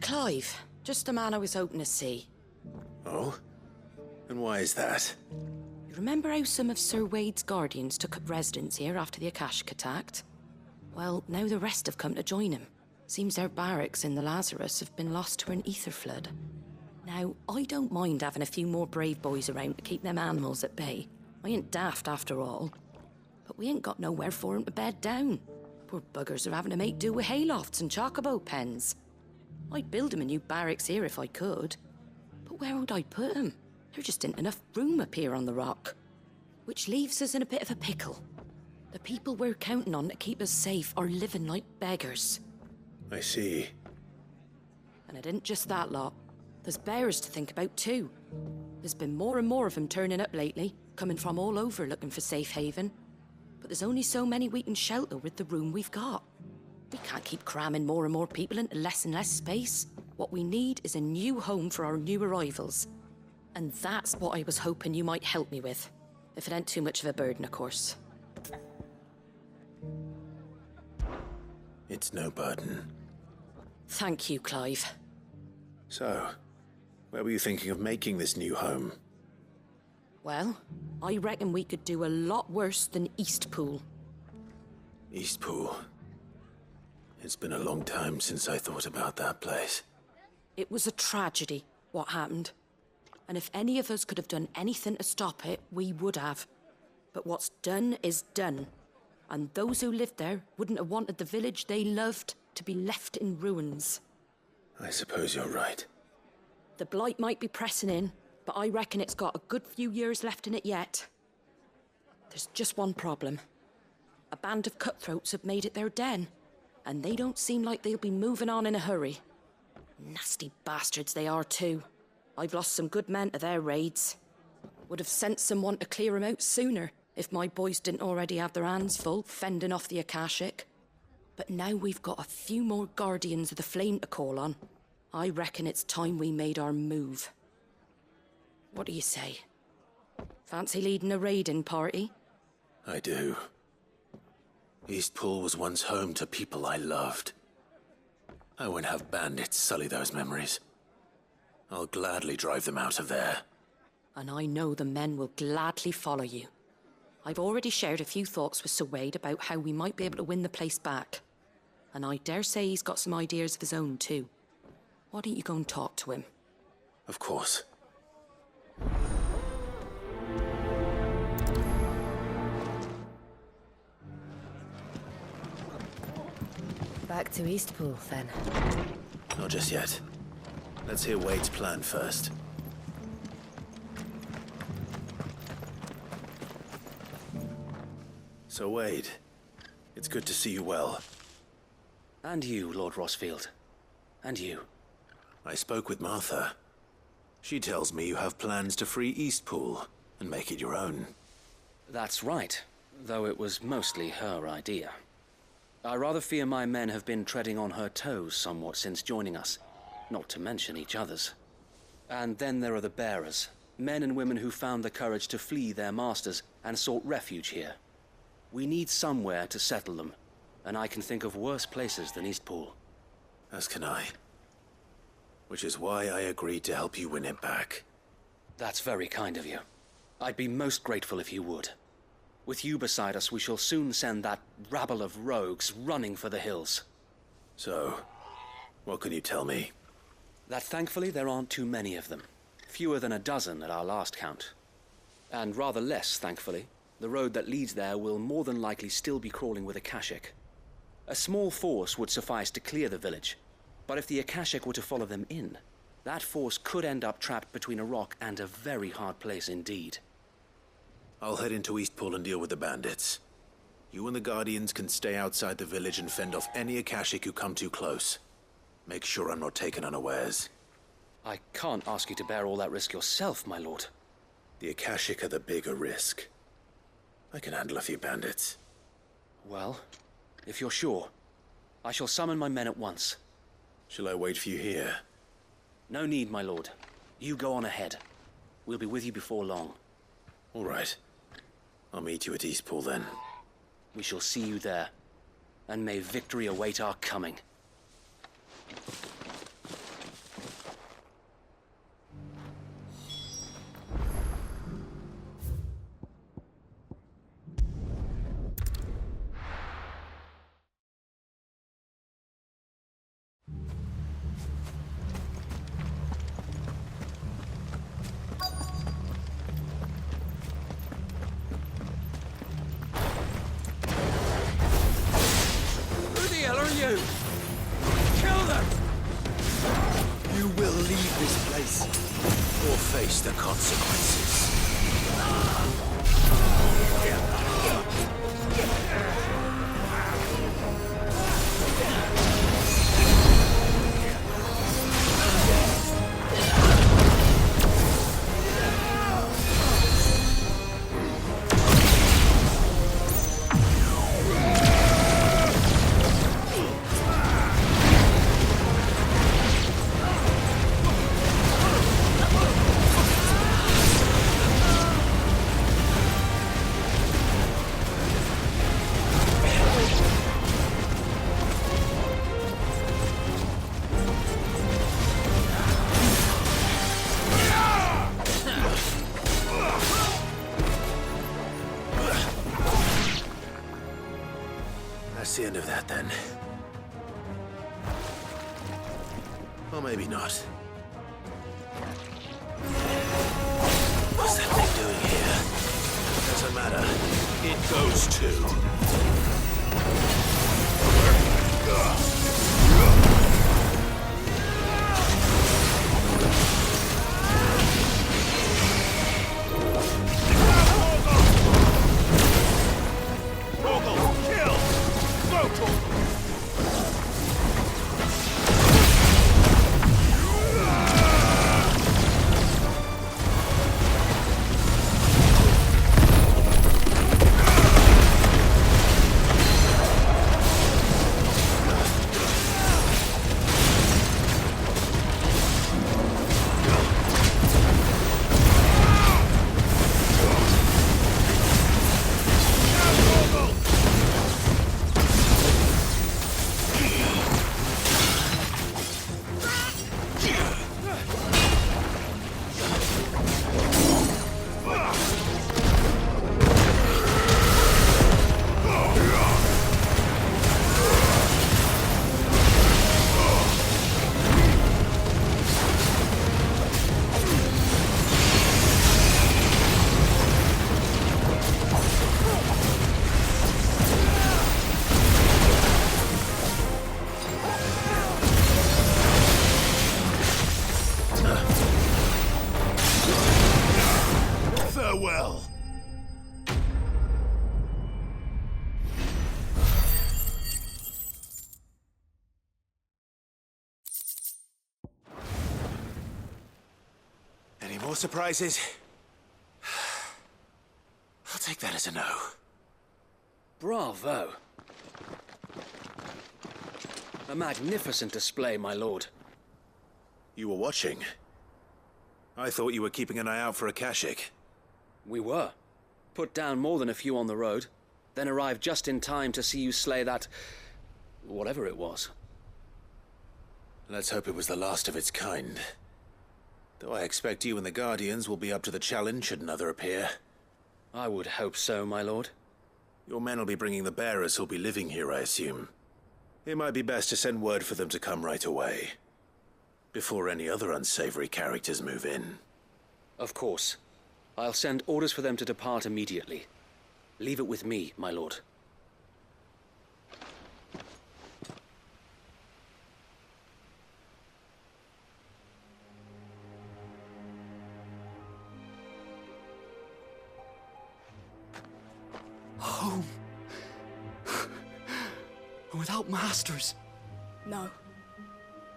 Clive, just the man I was hoping to see. Oh? And why is that? You remember how some of Sir Wade's guardians took up residence here after the Akashic attacked? Well, now the rest have come to join him. Seems their barracks in the Lazarus have been lost to an ether flood. Now, I don't mind having a few more brave boys around to keep them animals at bay. I ain't daft after all. But we ain't got nowhere for 'em to bed down. Poor buggers are having to make do with haylofts and chocobo pens. I'd build 'em a new barracks here if I could. But where would I put 'em? There just ain't enough room up here on the rock. Which leaves us in a bit of a pickle. The people we're counting on to keep us safe are living like beggars. I see. And it ain't just that lot. There's bears to think about too. There's been more and more of them turning up lately, coming from all over looking for safe haven. But there's only so many we can shelter with the room we've got. We can't keep cramming more and more people into less and less space. What we need is a new home for our new arrivals. And that's what I was hoping you might help me with. If it ain't too much of a burden, of course. It's no burden. Thank you, Clive. So, where were you thinking of making this new home? Well, I reckon we could do a lot worse than Eastpool. Eastpool. It's been a long time since I thought about that place. It was a tragedy, what happened. And if any of us could have done anything to stop it, we would have. But what's done is done. And those who lived there wouldn't have wanted the village they loved to be left in ruins. I suppose you're right. The blight might be pressing in, but I reckon it's got a good few years left in it yet. There's just one problem. A band of cutthroats have made it their den, and they don't seem like they'll be moving on in a hurry. Nasty bastards they are too. I've lost some good men to their raids. Would have sent someone to clear 'em out sooner if my boys didn't already have their hands full fending off the Akashic. But now we've got a few more guardians of the flame to call on. I reckon it's time we made our move. What do you say? Fancy leading a raiding party? I do. Eastpool was once home to people I loved. I won't have bandits sully those memories. I'll gladly drive them out of there. And I know the men will gladly follow you. I've already shared a few thoughts with Sir Wade about how we might be able to win the place back. And I dare say he's got some ideas of his own too. Why don't you go and talk to him? Of course. Back to Eastpool, then. Not just yet. Let's hear Wade's plan first. So Wade, it's good to see you well. And you, Lord Rossfield. And you. I spoke with Martha. She tells me you have plans to free Eastpool and make it your own. That's right, though it was mostly her idea. I rather fear my men have been treading on her toes somewhat since joining us, not to mention each other's. And then there are the bearers, men and women who found the courage to flee their masters and sought refuge here. We need somewhere to settle them, and I can think of worse places than Eastpool. As can I. Which is why I agreed to help you win it back. That's very kind of you. I'd be most grateful if you would. With you beside us, we shall soon send that rabble of rogues running for the hills. So, what can you tell me? That thankfully there aren't too many of them. Fewer than a dozen at our last count. And rather less, thankfully. The road that leads there will more than likely still be crawling with Akashic. A small force would suffice to clear the village, but if the Akashic were to follow them in, that force could end up trapped between a rock and a very hard place indeed. I'll head into Eastpool and deal with the bandits. You and the Guardians can stay outside the village and fend off any Akashic who come too close. Make sure I'm not taken unawares. I can't ask you to bear all that risk yourself, my lord. The Akashic are the bigger risk. I can handle a few bandits. Well, if you're sure, I shall summon my men at once. Shall I wait for you here? No need, my lord. You go on ahead. We'll be with you before long. All right. I'll meet you at Eastpool then. We shall see you there. And may victory await our coming. leave this place. Or face the consequences. That's the end of that, then. Or maybe not. What's that thing doing here? Doesn't matter. It goes too. Farewell. Any more surprises? I'll take that as a no. Bravo. A magnificent display, my lord. You were watching. I thought you were keeping an eye out for a Kashik. We were. Put down more than a few on the road, then arrived just in time to see you slay that... whatever it was. Let's hope it was the last of its kind. Though I expect you and the Guardians will be up to the challenge should another appear. I would hope so, my lord. Your men will be bringing the bearers who'll be living here, I assume. It might be best to send word for them to come right away, before any other unsavory characters move in. Of course. I'll send orders for them to depart immediately. Leave it with me, my lord. Home. Without masters. No.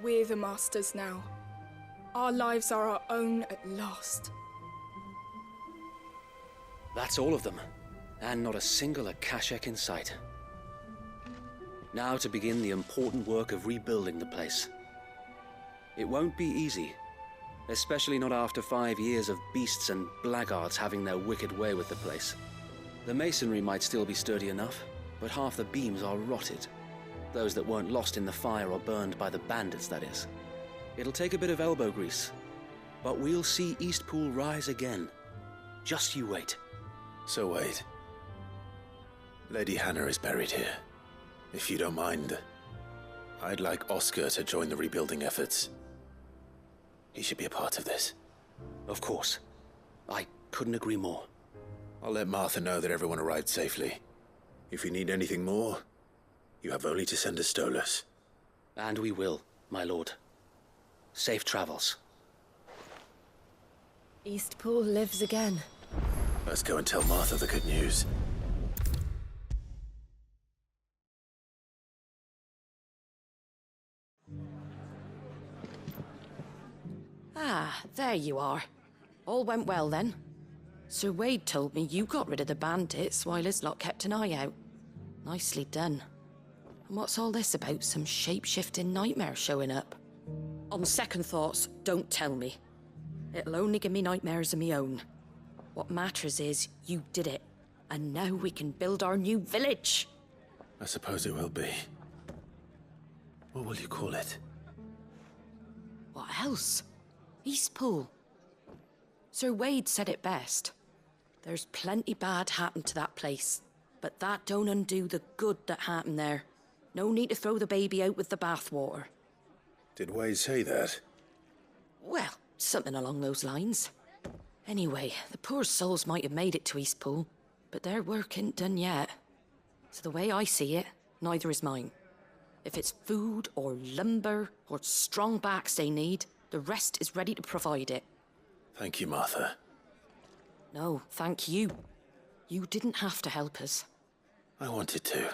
We're the masters now. Our lives are our own at last. That's all of them. And not a single Akashek in sight. Now to begin the important work of rebuilding the place. It won't be easy. Especially not after 5 years of beasts and blackguards having their wicked way with the place. The masonry might still be sturdy enough, but half the beams are rotted. Those that weren't lost in the fire or burned by the bandits, that is. It'll take a bit of elbow grease, but we'll see Eastpool rise again. Just you wait. So wait. Lady Hannah is buried here. If you don't mind, I'd like Oscar to join the rebuilding efforts. He should be a part of this. Of course. I couldn't agree more. I'll let Martha know that everyone arrived safely. If you need anything more, you have only to send a Stolas. And we will, my lord. Safe travels. Eastpool lives again. Let's go and tell Martha the good news. Ah, there you are. All went well then. Sir Wade told me you got rid of the bandits while his lot kept an eye out. Nicely done. And what's all this about some shape-shifting nightmare showing up? On second thoughts, don't tell me. It'll only give me nightmares of me own. What matters is you did it, and now we can build our new village. I suppose it will be. What will you call it? What else? Eastpool. Sir Wade said it best. There's plenty bad happened to that place, but that don't undo the good that happened there. No need to throw the baby out with the bathwater. Did Wade say that? Well, something along those lines. Anyway, the poor souls might have made it to Eastpool, but their work ain't done yet. So the way I see it, neither is mine. If it's food or lumber or strong backs they need, the rest is ready to provide it. Thank you, Martha. No, thank you. You didn't have to help us. I wanted to.